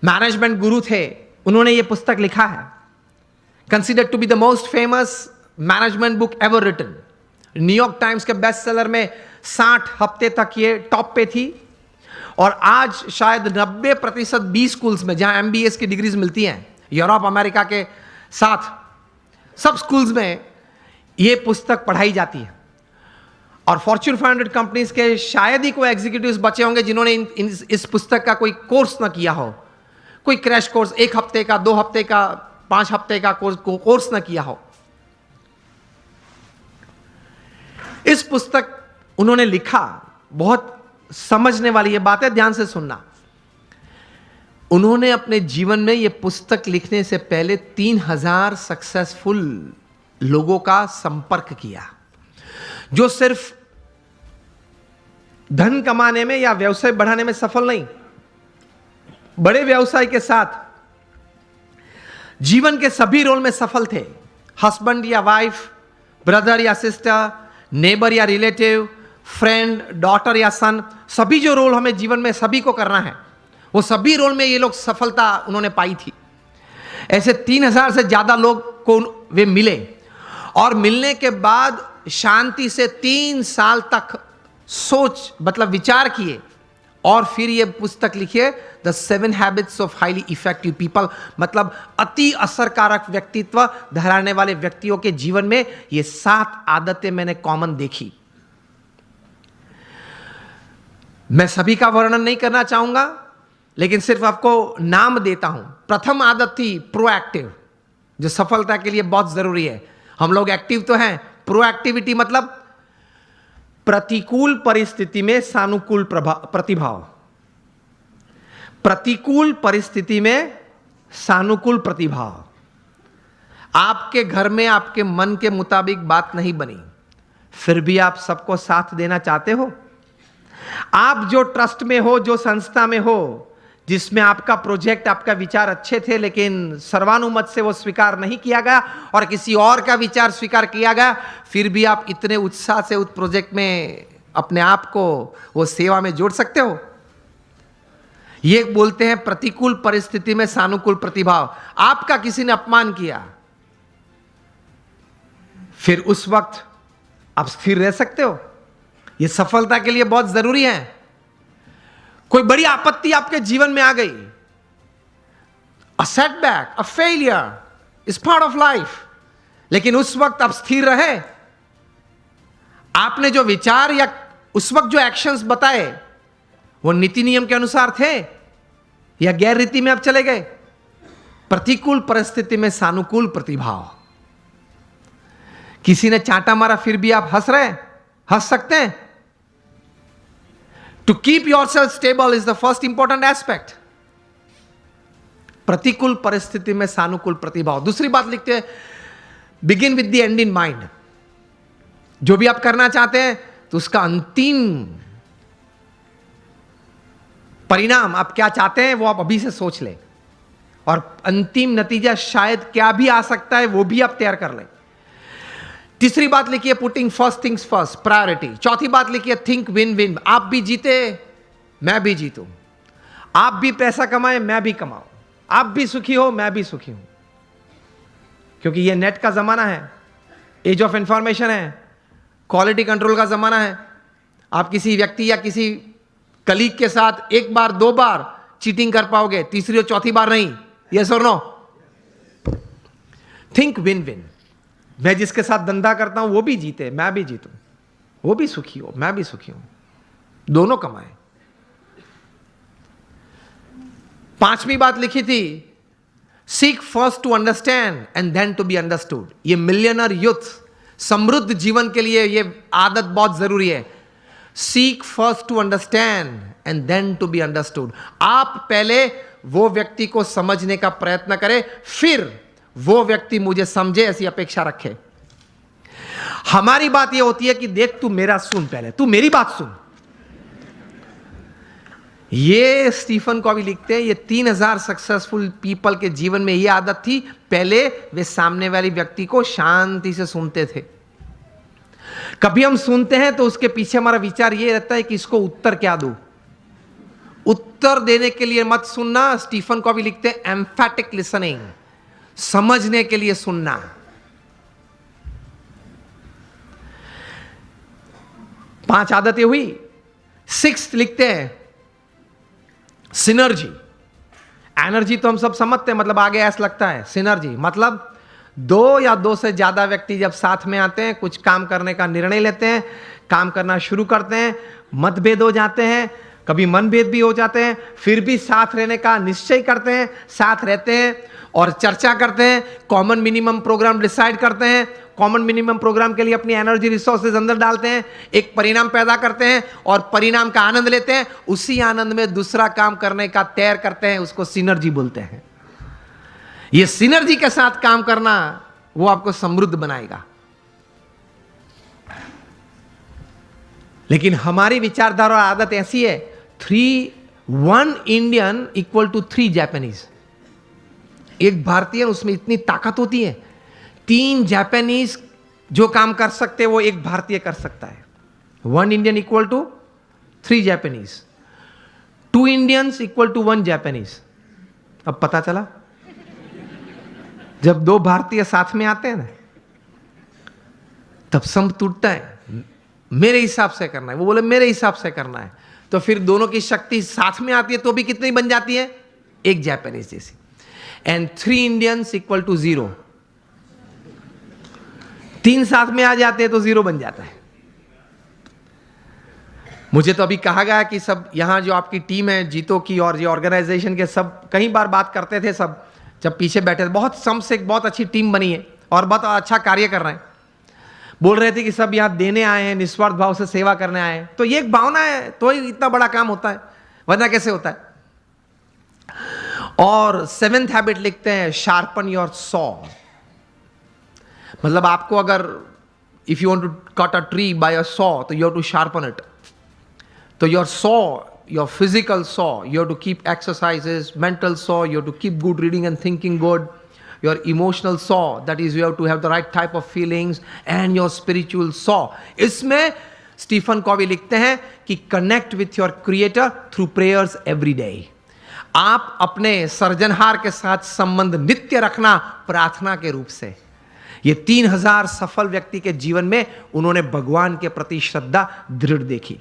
Management गुरु थे, उन्होंने ये पुस्तक लिखा है, considered to be the most famous management book ever written. New York Times के बेस्ट सेलर में 60 हफ्ते तक ये टॉप पे थी, और आज शायद 90% बी स्कूल्स में जहां MBA की डिग्रीज मिलती हैं यूरोप अमेरिका के साथ, सब स्कूल्स में ये पुस्तक पढ़ाई जाती है। और फॉर्च्यून 500 कंपनीज के शायद ही कोई एग्जीक्यूटिव्स बचे होंगे जिन्होंने इस पुस्तक का कोई कोर्स ना किया हो, कोई क्रैश कोर्स, 1 हफ्ते का, 2 हफ्ते का, 5 हफ्ते का कोर्स ना किया हो। इस पुस्तक उन्होंने लिखा, बहुत समझने वाली ये बात है, ध्यान से सुनना। उन्होंने अपने जीवन में ये पुस्तक लिखने से पहले 3000 सक्सेसफुल लोगों का संपर्क किया, जो सिर्फ धन कमाने में या व्यवसाय बढ़ाने में सफल नहीं, बड़े व्यवसाय के साथ जीवन के सभी रोल में सफल थे। हस्बैंड या वाइफ, ब्रदर या सिस्टर, नेबर या रिलेटिव, फ्रेंड, डॉटर या सन, सभी जो रोल हमें जीवन में सभी को करना है, वो सभी रोल में ये लोग सफलता उन्होंने पाई थी। ऐसे 3000 से ज्यादा लोग को वे मिले, और मिलने के बाद शांति से 3 साल तक सोच मतलब विचार किए, और फिर ये पुस्तक लिखिए, the 7 habits of highly effective people. मतलब अति असरकारक व्यक्तित्व धराने वाले व्यक्तियों के जीवन में ये 7 आदतें मैंने कॉमन देखी। मैं सभी का वर्णन नहीं करना चाहूंगा, लेकिन सिर्फ आपको नाम देता हूं। प्रथम आदत थी प्रोएक्टिव, जो सफलता के लिए बहुत जरूरी है। हम लोग एक्टिव तो हैं, प्रोएक्टिविटी मतलब प्रतिकूल परिस्थिति में सानुकूल प्रतिभाव। प्रतिकूल परिस्थिति में सानुकूल प्रतिभाव। आपके घर में आपके मन के मुताबिक बात नहीं बनी, फिर भी आप सबको साथ देना चाहते हो। आप जो ट्रस्ट में हो, जो संस्था में हो, जिसमें आपका प्रोजेक्ट, आपका विचार अच्छे थे, लेकिन सर्वानुमत से वो स्वीकार नहीं किया गया और किसी और का विचार स्वीकार किया गया, फिर भी आप इतने उत्साह से उस प्रोजेक्ट में अपने आप को वो सेवा में जोड़ सकते हो। ये बोलते हैं प्रतिकूल परिस्थिति में सानुकूल प्रतिभाव। आपका किसी ने अपमान किया, फिर उस वक्त आप स्थिर रह सकते हो। ये सफलता के लिए बहुत जरूरी है। कोई बड़ी आपत्ति आपके जीवन में आ गई, a setback, a failure is part of life, लेकिन उस वक्त आप स्थिर रहे। आपने जो विचार या उस वक्त जो एक्शंस बताए वो नीति नियम के अनुसार थे या गैर रीति में आप चले गए। प्रतिकूल परिस्थिति में सानुकूल प्रतिभाव। किसी ने चांटा मारा, फिर भी आप हंस रहे, हंस सकते हैं। To keep yourself stable is the first important aspect. प्रतिकूल परिस्थिति में सानुकूल प्रतिभाव। दूसरी बात लिखते हैं, begin with the end in mind. जो भी आप करना चाहते हैं तो उसका अंतिम परिणाम आप क्या चाहते हैं वो आप अभी से सोच लें, और अंतिम नतीजा शायद क्या भी आ सकता है वो भी आप तैयार कर लें। तीसरी बात लिखिए, putting first things first, priority. चौथी बात लिखिए, थिंक विन विन। आप भी जीते, मैं भी जीतूं। आप भी पैसा कमाए, मैं भी कमाऊं। आप भी सुखी हो, मैं भी सुखी हूं। क्योंकि ये नेट का जमाना है, एज ऑफ इंफॉर्मेशन है, क्वालिटी कंट्रोल का जमाना है। आप किसी व्यक्ति या किसी कलीग के साथ 1 बार 2 बार चीटिंग कर पाओगे, तीसरी और चौथी बार नहीं। यस और नो? Think win win. मैं जिसके साथ धंधा करता हूं वो भी जीते, मैं भी जीतूं। वो भी सुखी हो, मैं भी सुखी हूं, दोनों कमाए। 5वीं बात लिखी थी, seek first to understand and then to be understood. ये मिलियनर यूथ समृद्ध जीवन के लिए ये आदत बहुत जरूरी है। Seek first to understand and then to be understood. आप पहले वो व्यक्ति को समझने का प्रयत्न करें, फिर वो व्यक्ति मुझे समझे, ऐसी अपेक्षा रखे। हमारी बात ये होती है कि देख तू मेरा सुन, पहले तू मेरी बात सुन। ये स्टीफन कॉवी लिखते हैं, ये 3000 सक्सेसफुल पीपल के जीवन में ये आदत थी। पहले वे सामने वाले व्यक्ति को शांति से सुनते थे। कभी हम सुनते हैं तो उसके पीछे हमारा विचार ये रहता है कि इसको उत्तर क्या दूं, उत्तर देने के लिए मत सुनना। स्टीफन कॉवी लिखते हैं एम्फैटिक लिसनिंग, समझने के लिए सुनना। पांच आदतें हुई। सिक्स्थ लिखते हैं सिनर्जी। एनर्जी तो हम सब समझते हैं, मतलब आगे ऐसा लगता है। सिनर्जी मतलब दो या दो से ज्यादा व्यक्ति जब साथ में आते हैं, कुछ काम करने का निर्णय लेते हैं, काम करना शुरू करते हैं, मतभेद हो जाते हैं, कभी मनभेद भी हो जाते हैं, फिर भी साथ रहने का निश्चय करते हैं, साथ रहते हैं और चर्चा करते हैं, कॉमन मिनिमम प्रोग्राम डिसाइड करते हैं, कॉमन मिनिमम प्रोग्राम के लिए अपनी एनर्जी रिसोर्सेज अंदर डालते हैं, एक परिणाम पैदा करते हैं और परिणाम का आनंद लेते हैं। उसी आनंद में दूसरा काम करने का तैयार करते हैं, उसको सिनर्जी बोलते हैं। ये सिनर्जी के साथ काम करना वो आपको समृद्ध बनाएगा। लेकिन हमारी विचारधारा और आदत ऐसी है, 1 इंडियन इक्वल टू 3 जापानीज। एक भारतीय, उसमें इतनी ताकत होती है, 3 जापानीज जो काम कर सकते हैं वो एक भारतीय कर सकता है। 1 Indian equal to 3 Japanese, 2 Indians equal to 1 Japanese. अब पता चला, जब 2 भारतीय साथ में आते हैं ना, तब संप टूटता है। मेरे हिसाब से करना है, वो बोले मेरे हिसाब से करना है, तो फिर दोनों की शक्ति साथ में आती है तो भी कितनी बन जाती है? एक जापानीज जैसी। And 3 Indians equal to 0। 3 साथ में आ जाते हैं तो 0 बन जाता है। मुझे तो अभी कहा गया कि सब यहां जो आपकी टीम है जीतो की और ये ऑर्गेनाइजेशन के, सब कई बार बात करते थे, सब जब पीछे बैठे थे, बहुत सम से एक बहुत अच्छी टीम बनी है और बहुत अच्छा कार्य कर रहे हैं। बोल रहे थे कि सब यहां देने आए हैं, निस्वार्थ भाव से सेवा करने आए हैं। तो ये एक भावना है तो ही इतना बड़ा काम होता है, वरना कैसे होता है। और 7th हैबिट लिखते हैं शार्पन योर सॉ। मतलब आपको अगर if you want to cut a tree by a saw तो you have to sharpen it. तो your saw, your physical saw, you have to keep exercises, mental saw, you have to keep good reading and thinking good. Your emotional saw, that is you have to have the right type of feelings, and your spiritual saw. इसमें Stephen Covey लिखते हैं कि connect with your creator through prayers every day. आप अपने सर्जनहार के साथ संबंध नित्य रखना प्रार्थना के रूप से। ये 3000 सफल व्यक्ति के जीवन में उन्होंने भगवान के प्रति श्रद्धा दृढ़ देखी।